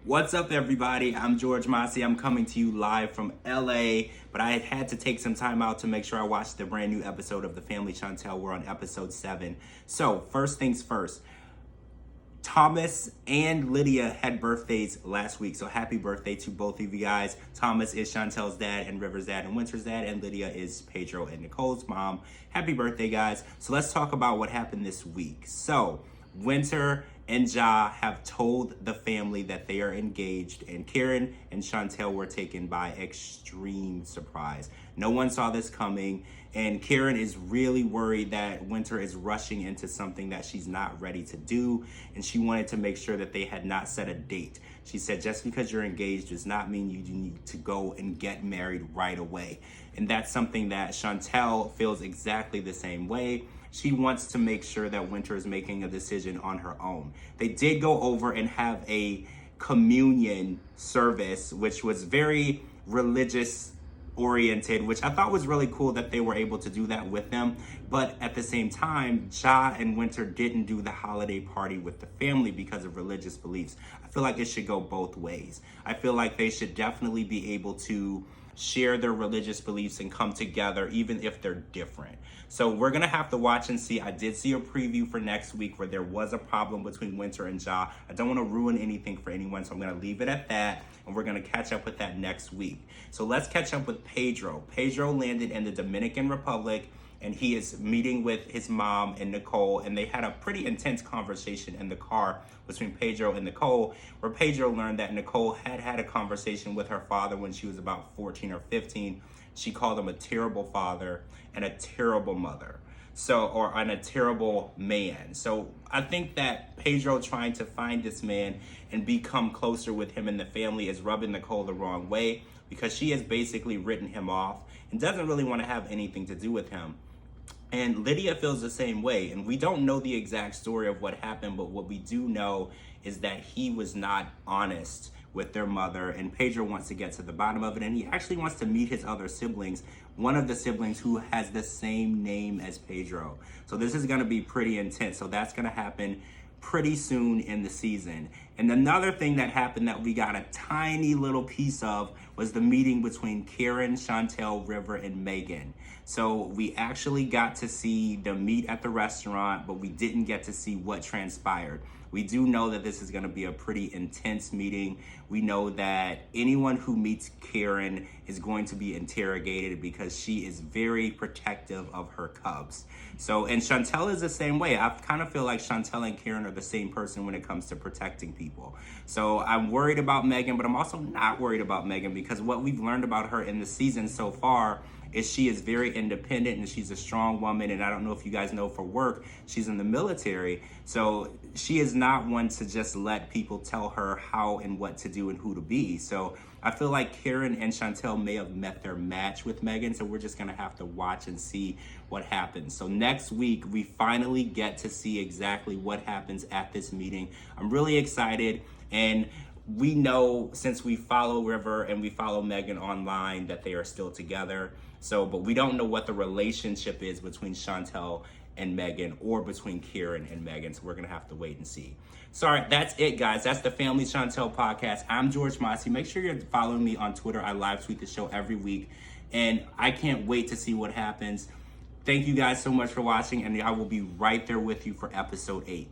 What's up, everybody? I'm George Mossey. I'm coming to you live from LA, but I had to take some time out to make sure I watched the brand new episode of The Family Chantel. We're on episode 7. So, first things first. Thomas and Lydia had birthdays last week, so happy birthday to both of you guys. Thomas is Chantel's dad and River's dad and Winter's dad, and Lydia is Pedro and Nicole's mom. Happy birthday, guys. So let's talk about what happened this week. So Winter and Ja have told the family that they are engaged, and Karen and Chantel were taken by extreme surprise. No one saw this coming, and Karen is really worried that Winter is rushing into something that she's not ready to do, and she wanted to make sure that they had not set a date. She said, just because you're engaged does not mean you need to go and get married right away. And that's something that Chantel feels exactly the same way. She wants to make sure that Winter is making a decision on her own. They did go over and have a communion service, which was very religious oriented, which I thought was really cool that they were able to do that with them. But at the same time, Ja and Winter didn't do the holiday party with the family because of religious beliefs. I feel like it should go both ways. I feel like they should definitely be able to share their religious beliefs and come together even if they're different. So we're gonna have to watch and see. I did see a preview for next week where there was a problem between Winter and Ja. I don't want to ruin anything for anyone, so I'm gonna leave it at that, and we're gonna catch up with that next week. So let's catch up with Pedro. Pedro landed in the Dominican Republic, and he is meeting with his mom and Nicole, and they had a pretty intense conversation in the car between Pedro and Nicole, where Pedro learned that Nicole had had a conversation with her father when she was about 14 or 15. She called him a terrible father and a terrible mother, and a terrible man. So I think that Pedro trying to find this man and become closer with him and the family is rubbing Nicole the wrong way, because she has basically written him off and doesn't really want to have anything to do with him. And Lydia feels the same way, and we don't know the exact story of what happened, but what we do know is that he was not honest with their mother, and Pedro wants to get to the bottom of it, and he actually wants to meet his other siblings, one of the siblings who has the same name as Pedro. So this is going to be pretty intense. So that's going to happen pretty soon in the season. And another thing that happened that we got a tiny little piece of was the meeting between Karen, Chantel, River, and Megan. So we actually got to see them meet at the restaurant, but we didn't get to see what transpired. We do know that this is going to be a pretty intense meeting. We know that anyone who meets Karen is going to be interrogated because she is very protective of her cubs. So, and Chantel is the same way. I kind of feel like Chantel and Karen are the same person when it comes to protecting people. So I'm worried about Megan, but I'm also not worried about Megan, because what we've learned about her in the season so far is she is very independent and she's a strong woman. And I don't know if you guys know, for work, she's in the military. So she is not one to just let people tell her how and what to do and who to be. So I feel like Karen and Chantel may have met their match with Megan. So we're just going to have to watch and see what happens. So next week, we finally get to see exactly what happens at this meeting. I'm really excited. And we know, since we follow River and we follow Megan online, that they are still together. So, but we don't know what the relationship is between Chantel and Megan, or between Karen and Megan. So we're going to have to wait and see. Sorry, that's it, guys. That's the Family Chantel podcast. I'm George Mossey. Make sure you're following me on Twitter. I live tweet the show every week, and I can't wait to see what happens. Thank you guys so much for watching, and I will be right there with you for episode 8.